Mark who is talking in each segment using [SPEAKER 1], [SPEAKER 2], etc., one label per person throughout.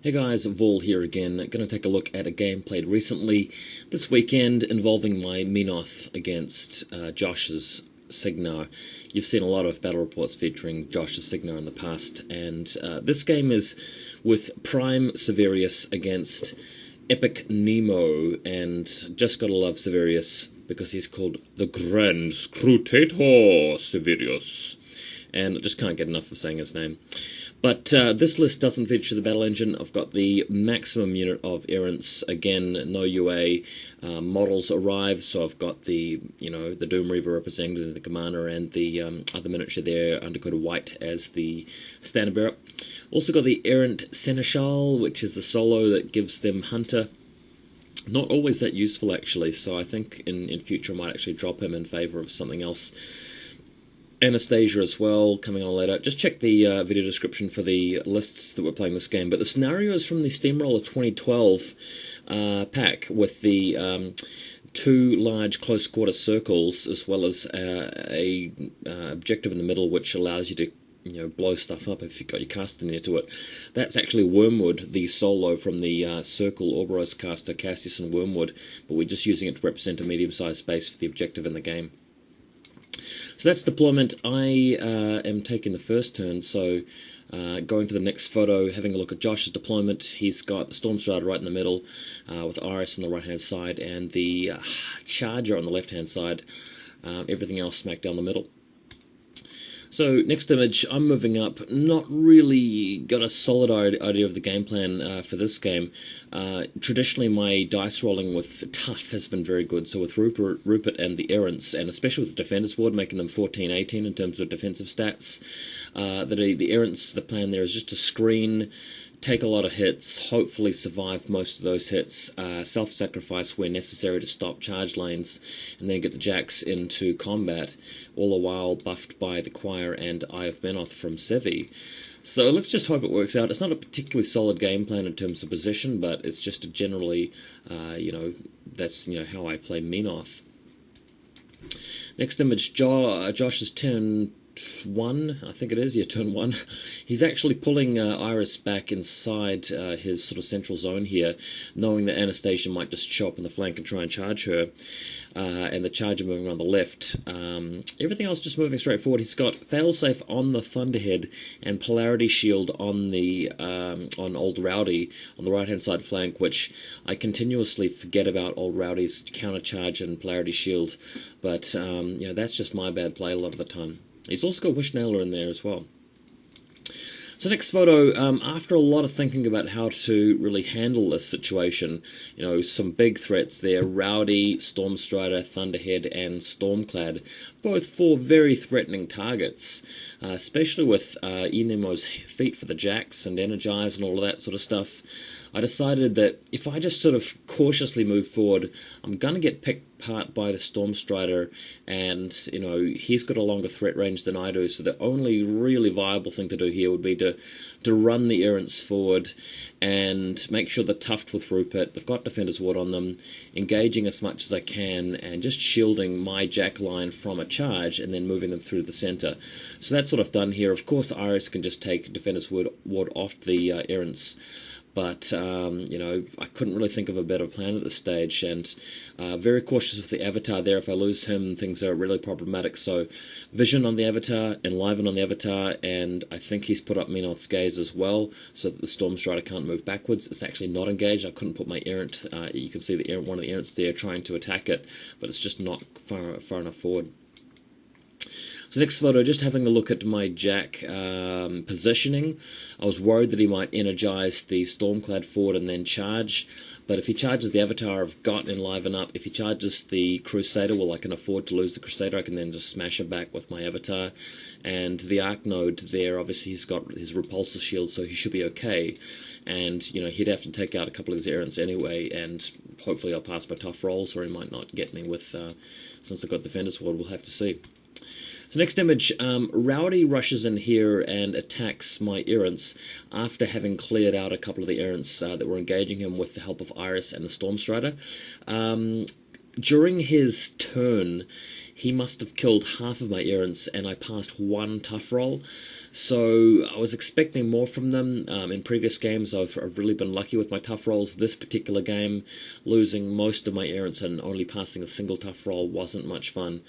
[SPEAKER 1] Hey guys, Vol here again. Going to take a look at a game played recently this weekend involving my Menoth against Josh's Cygnar. You've seen a lot of battle reports featuring Josh's Cygnar in the past, and this game is with Prime pSeverius against Epic Nemo, and just gotta love pSeverius because he's called the Grand Crusader pSeverius, and I just can't get enough of saying his name. But this list doesn't feature the battle engine. I've got the maximum unit of Errants. Again, no UA models arrive, so I've got the the Doom Reaver representing the commander and the other miniature there, undercoated white, as the standard bearer. Also got the Errant Seneschal, which is the solo that gives them Hunter. Not always that useful actually, so I think in future I might actually drop him in favour of something else. Anastasia as well, coming on later. Just check the video description for the lists that we're playing this game. But the scenario is from the Steamroller 2012 pack with the two large close quarter circles, as well as a objective in the middle which allows you to blow stuff up if you've got your caster near to it. That's actually Wormwood, the solo from the Circle Ouroboros caster, Cassius and Wormwood, but we're just using it to represent a medium-sized space for the objective in the game. So that's deployment. I am taking the first turn, so going to the next photo, having a look at Josh's deployment. He's got the Stormstrider right in the middle, with eEiryss on the right-hand side, and the Charger on the left-hand side. Everything else smack down the middle. So, next image, I'm moving up, not really got a solid idea of the game plan for this game. Traditionally, my dice rolling with Tough has been very good, so with Rhupert and the Errants, and especially with the Defender's Ward, making them 14-18 in terms of defensive stats. The Errants, the plan there is just to screen, take a lot of hits, hopefully survive most of those hits, self-sacrifice where necessary to stop charge lanes, and then get the Jacks into combat, all the while buffed by the Choir and Eye of Menoth from Sevi. So let's just hope it works out. It's not a particularly solid game plan in terms of position, but it's just a generally, that's how I play Menoth. Next image, Josh's turn 1, I think it is, yeah, turn 1. He's actually pulling eEiryss back inside his sort of central zone here, knowing that Anastasia might just show up in the flank and try and charge her, and the Charger moving around the left. Everything else just moving straight forward. He's got failsafe on the Thunderhead and polarity shield on the on old Rowdy on the right hand side flank, which I continuously forget about old Rowdy's counter charge and polarity shield, but that's just my bad play a lot of the time. He's also got Wyshnalyr in there as well. So next photo, after a lot of thinking about how to really handle this situation, some big threats there, Rowdy, Stormstrider, Thunderhead, and Stormclad, both 4 very threatening targets, especially with eNemo's feat for the Jacks and Energize and all of that sort of stuff. I decided that if I just sort of cautiously move forward, I'm going to get picked apart by the Stormstrider, and, he's got a longer threat range than I do, so the only really viable thing to do here would be to run the Errants forward and make sure they're toughed with Rhupert. They've got Defender's Ward on them, engaging as much as I can, and just shielding my Jack line from a charge, and then moving them through the centre. So that's what I've done here. Of course, eEiryss can just take Defender's Ward off the Errants, but, I couldn't really think of a better plan at this stage, and very cautious with the Avatar there. If I lose him, things are really problematic. So Vision on the Avatar, Enliven on the Avatar, and I think he's put up Menoth's Gaze as well, so that the Stormstrider can't move backwards. It's actually not engaged. I couldn't put my Errant, you can see one of the Errants there trying to attack it, but it's just not far enough forward. So next photo, just having a look at my Jack positioning. I was worried that he might energize the Stormclad forward and then charge, but if he charges the Avatar, I've got Enliven up. If he charges the Crusader, well, I can afford to lose the Crusader. I can then just smash him back with my Avatar. And the Arc Node there, obviously he's got his Repulsor shield, so he should be okay. And, he'd have to take out a couple of his Errants anyway, and hopefully I'll pass my tough rolls, or he might not get me with, since I've got Defender's Ward, we'll have to see. So next image, Rowdy rushes in here and attacks my Errants after having cleared out a couple of the Errants that were engaging him with the help of eEiryss and the Stormstrider. During his turn, he must have killed half of my Errants, and I passed one tough roll. So I was expecting more from them. In previous games, I've really been lucky with my tough rolls. This particular game, losing most of my Errants and only passing a single tough roll wasn't much fun.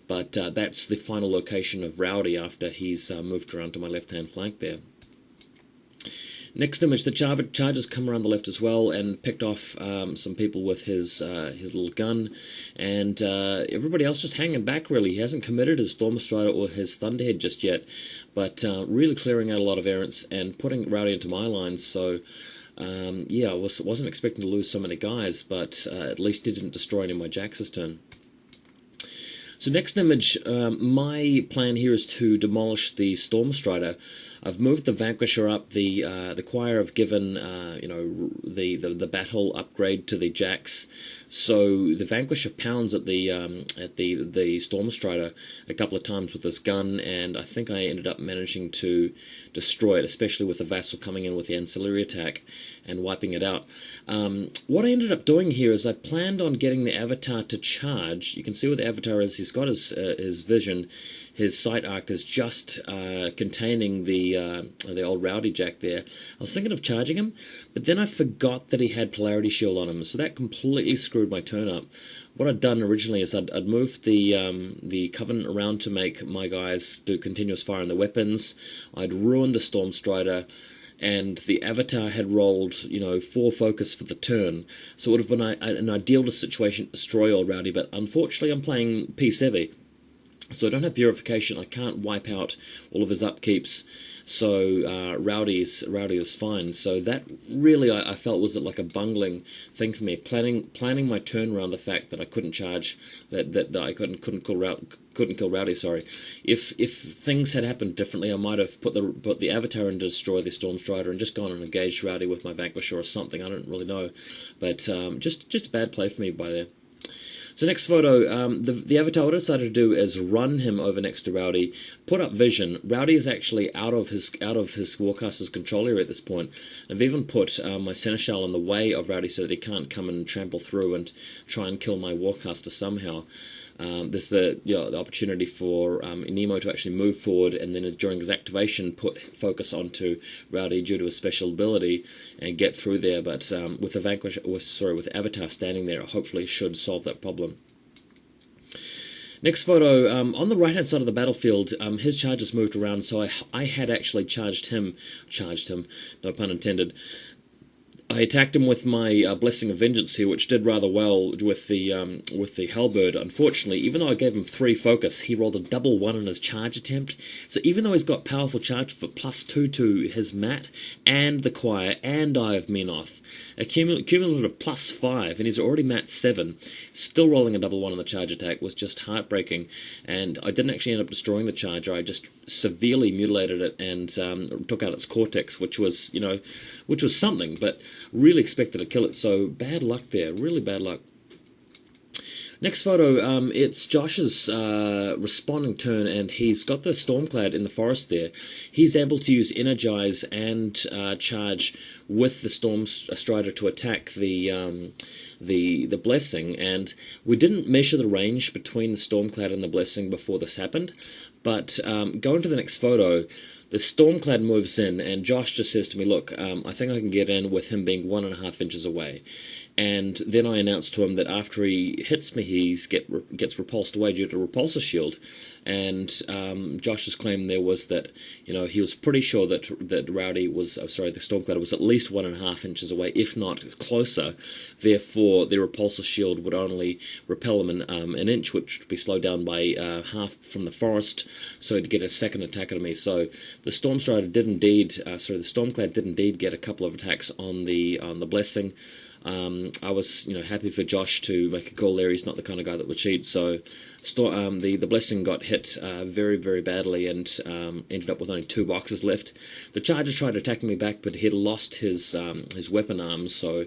[SPEAKER 1] But that's the final location of Rowdy after he's moved around to my left-hand flank there. Next image, the Charger's come around the left as well and picked off some people with his little gun, and everybody else just hanging back really. He hasn't committed his Stormstrider or his Thunderhead just yet, but really clearing out a lot of Errants and putting Rowdy into my lines, so yeah, I wasn't expecting to lose so many guys, but at least he didn't destroy any of my Jacks this turn. So next image, my plan here is to demolish the Stormstrider. I've moved the Vanquisher up. The choir have given you know, the battle upgrade to the Jacks, so the Vanquisher pounds at the Stormstrider a couple of times with his gun, and I think I ended up managing to destroy it, especially with the Vassal coming in with the ancillary attack and wiping it out. What I ended up doing here is I planned on getting the Avatar to charge. You can see where the Avatar is. He's got his vision. His sight arc is just containing the old Rowdy Jack there. I was thinking of charging him, but then I forgot that he had Polarity Shield on him, so that completely screwed my turn up. What I'd done originally is I'd moved the Covenant around to make my guys do continuous fire on the weapons. I'd ruined the Stormstrider, and the Avatar had rolled, you know, 4 focus for the turn, so it would have been an ideal situation to destroy old Rowdy, but unfortunately I'm playing pSeverius. So I don't have Purification, I can't wipe out all of his upkeeps, so Rowdy was fine. So that really I felt was like a bungling thing for me, planning my turn around the fact that I couldn't charge, that I couldn't kill Rowdy. Sorry, if things had happened differently, I might have put the Avatar in to destroy the Stormstrider and just gone and engaged Rowdy with my Vanquisher or something. I don't really know, but just a bad play for me by there. So next photo, the Avatar, what I decided to do is run him over next to Rowdy, put up vision. Rowdy is actually out of his Warcaster's control area at this point. I've even put my Seneschal in the way of Rowdy so that he can't come and trample through and try and kill my Warcaster somehow. There's the opportunity for eNemo to actually move forward and then during his activation put focus onto Rowdy due to his special ability and get through there. But with the Vanquisher, with Avatar standing there, hopefully should solve that problem. Next photo, on the right-hand side of the battlefield, his charges moved around, so I had actually charged him, no pun intended. I attacked him with my Blessing of Vengeance here, which did rather well with the Halberd. Unfortunately, even though I gave him 3 focus, he rolled a double 1 in his charge attempt. So even though he's got powerful charge for +2 to his mat, and the choir, and Eye of Menoth, a cumulative +5, and he's already mat 7, still rolling a double 1 on the charge attack was just heartbreaking. And I didn't actually end up destroying the Charger. I just severely mutilated it and took out its cortex, which was something, but really expected to kill it, so bad luck there, really bad luck. Next photo, it's Josh's responding turn, and he's got the Stormclad in the forest there. He's able to use Energize and charge with the Stormstrider to attack the Blessing, and we didn't measure the range between the Stormclad and the Blessing before this happened, but going to the next photo, the Stormclad moves in, and Josh just says to me, look, I think I can get in with him being 1.5 inches away. And then I announced to him that after he hits me, he gets repulsed away due to repulsor shield. And Josh's claim there was that, you know, he was pretty sure that Rowdy was, the Stormclad was at least 1.5 inches away, if not closer. Therefore, the repulsor shield would only repel him an inch, which would be slowed down by half from the forest, so he'd get a second attack at me. So the Stormstrider did indeed, the Stormclad did indeed get a couple of attacks on the Blessing. I was, happy for Josh to make a call there. He's not the kind of guy that would cheat. So, the Blessing got hit very, very badly and ended up with only 2 boxes left. The Charger tried attacking me back, but he'd lost his weapon arms, so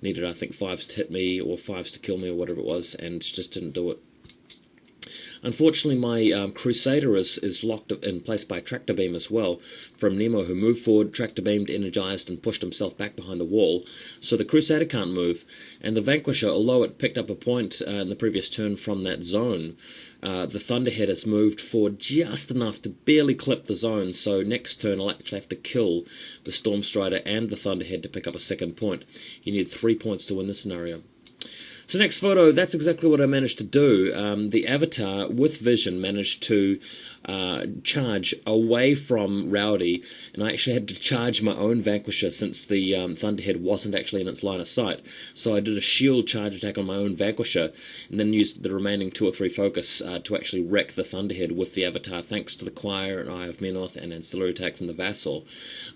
[SPEAKER 1] needed, I think, 5s to hit me or 5s to kill me or whatever it was, and just didn't do it. Unfortunately, my Crusader is locked in place by a tractor beam as well from Nemo, who moved forward, tractor beamed, energized, and pushed himself back behind the wall. So the Crusader can't move, and the Vanquisher, although it picked up a point in the previous turn from that zone, the Thunderhead has moved forward just enough to barely clip the zone, so next turn I'll actually have to kill the Stormstrider and the Thunderhead to pick up a second point. You need 3 points to win this scenario. So next photo, that's exactly what I managed to do. The Avatar, with vision, managed to charge away from Rowdy, and I actually had to charge my own Vanquisher since the Thunderhead wasn't actually in its line of sight. So I did a shield charge attack on my own Vanquisher, and then used the remaining 2 or 3 focus to actually wreck the Thunderhead with the Avatar, thanks to the Choir and Eye of Menoth and ancillary attack from the Vassal.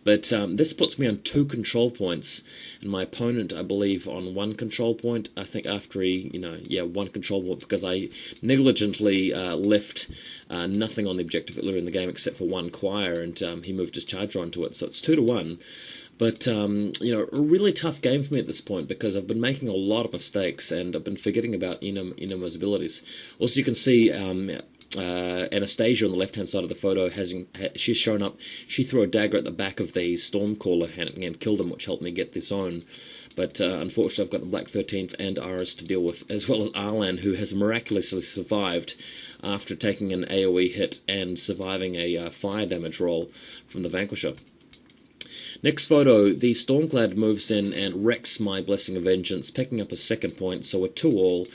[SPEAKER 1] But this puts me on 2 control points, and my opponent, I believe, on 1 control point. I think after he, 1 control point, because I negligently left nothing on the objective earlier in the game except for 1 Choir, and he moved his charger onto it, so it's 2-1. But, a really tough game for me at this point, because I've been making a lot of mistakes, and I've been forgetting about eNemo's abilities. Also, you can see Anastasia on the left-hand side of the photo, she's shown up. She threw a dagger at the back of the Stormcaller and killed him, which helped me get the zone. But unfortunately, I've got the Black 13th and eEiryss to deal with, as well as Arlan, who has miraculously survived after taking an AoE hit and surviving a fire damage roll from the Vanquisher. Next photo, the Stormclad moves in and wrecks my Blessing of Vengeance, picking up a second point, so we're 2-all.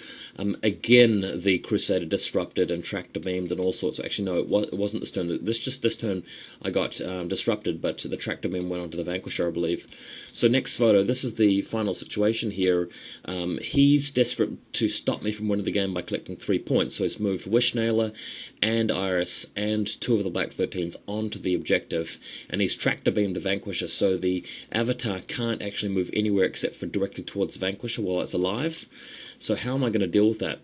[SPEAKER 1] Again, the Crusader disrupted and tractor beamed and all sorts. Actually, no, it wasn't this turn. This turn I got disrupted, but the tractor beam went onto the Vanquisher, I believe. So next photo, this is the final situation here. He's desperate to stop me from winning the game by collecting 3 points, so he's moved Wyshnalyr and eEiryss and 2 of the Black 13th onto the objective, and he's tractor beamed the Vanquisher, so the Avatar can't actually move anywhere except for directly towards the Vanquisher while it's alive. So how am I going to deal with that?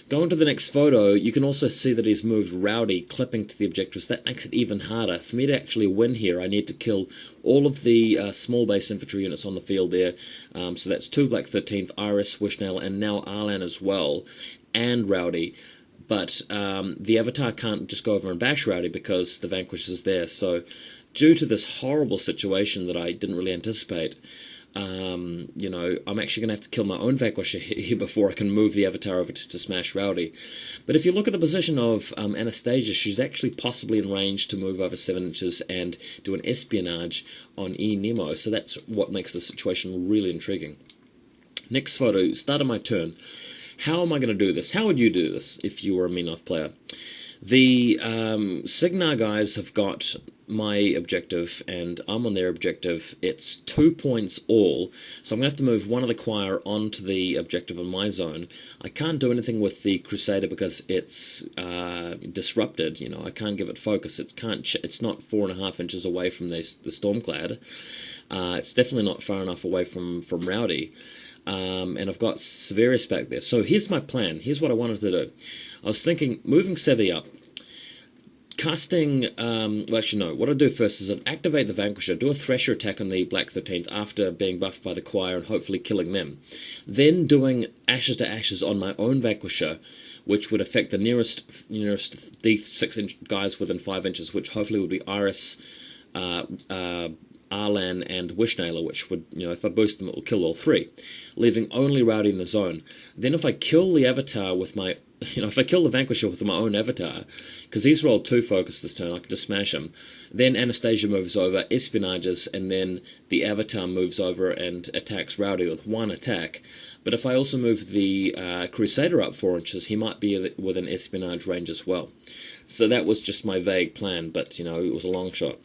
[SPEAKER 1] Going to the next photo, you can also see that he's moved Rowdy, clipping to the objective, so that makes it even harder. For me to actually win here, I need to kill all of the small base infantry units on the field there. So that's 2 Black 13th, eEiryss, Wyshnalyr, and now Arlan as well, and Rowdy. But the Avatar can't just go over and bash Rowdy because the Vanquisher's there. So due to this horrible situation that I didn't really anticipate, I'm actually going to have to kill my own Vanquisher here before I can move the Avatar over to smash Rowdy. But if you look at the position of Anastasia, she's actually possibly in range to move over 7 inches and do an espionage on eNemo, so that's what makes the situation really intriguing. Next photo, start of my turn. How am I going to do this? How would you do this if you were a Menoth player? The Cygnar guys have got my objective, and I'm on their objective. It's 2 points all, so I'm going to have to move 1 of the Choir onto the objective in my zone. I can't do anything with the Crusader because it's disrupted. I can't give it focus. It's not 4.5 inches away from the Stormclad. It's definitely not far enough away from Rowdy. And I've got pSeverius back there. So here's my plan. Here's what I wanted to do. I was thinking, moving Sevi up, casting, what I'll do first is I'll activate the Vanquisher, do a Thresher attack on the Black 13th after being buffed by the Choir and hopefully killing them. Then doing Ashes to Ashes on my own Vanquisher, which would affect the nearest D6 guys within 5 inches, which hopefully would be eEiryss, Arlan and Wyshnalyr, which would, if I boost them, it will kill all 3, leaving only Rowdy in the zone. Then if I kill the Avatar with my, if I kill the Vanquisher with my own Avatar, because he's rolled 2 focus this turn, I can just smash him. Then Anastasia moves over, espionages, and then the Avatar moves over and attacks Rowdy with 1 attack. But if I also move the Crusader up 4 inches, he might be within espionage range as well. So that was just my vague plan, but, it was a long shot.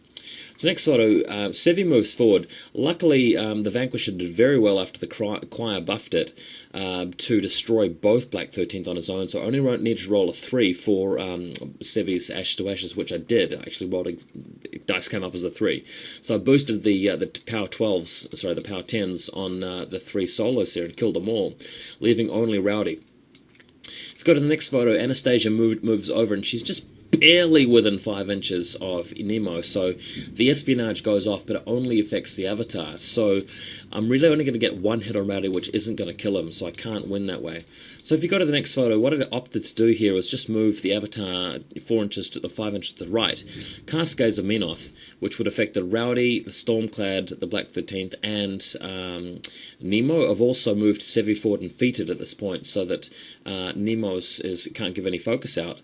[SPEAKER 1] So next photo, Sevi moves forward. Luckily, the Vanquisher did very well after the Choir buffed it to destroy both Black 13th on his own, so I only needed to roll a 3 for Sevi's Ashes to Ashes, which I did. Actually, dice came up as a 3. So I boosted the power 12s, sorry, the power 10s on the 3 solos here and killed them all, leaving only Rowdy. If you go to the next photo, Anastasia moves over, and she's just barely within 5 inches of eNemo, so the espionage goes off, but it only affects the avatar. So I'm really only going to get one hit on Rowdy, which isn't going to kill him, so I can't win that way. So if you go to the next photo, what I opted to do here is just move the avatar 4 inches to the 5 inches to the right. Cast Gaze of Menoth, which would affect the Rowdy, the Stormclad, the Black 13th, and Nemo. I've also moved Sevi forward and feated at this point so that Nemo can't give any focus out.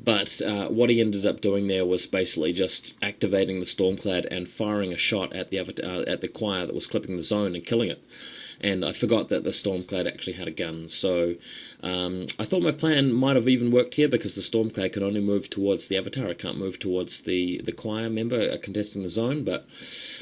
[SPEAKER 1] But what he ended up doing there was basically just activating the Stormclad and firing a shot at the at the choir that was clipping the zone and killing it. And I forgot that the Stormclad actually had a gun, so I thought my plan might have even worked here because the Stormclad can only move towards the avatar. It can't move towards the choir member contesting the zone, but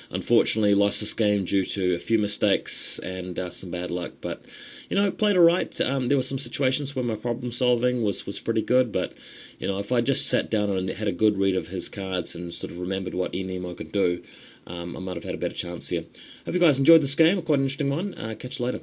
[SPEAKER 1] unfortunately lost this game due to a few mistakes and some bad luck. But, you know, played alright. There were some situations where my problem solving was pretty good, but, you know, if I just sat down and had a good read of his cards and sort of remembered what eNemo could do, I might have had a better chance here. Hope you guys enjoyed this game, quite an interesting one. Catch you later.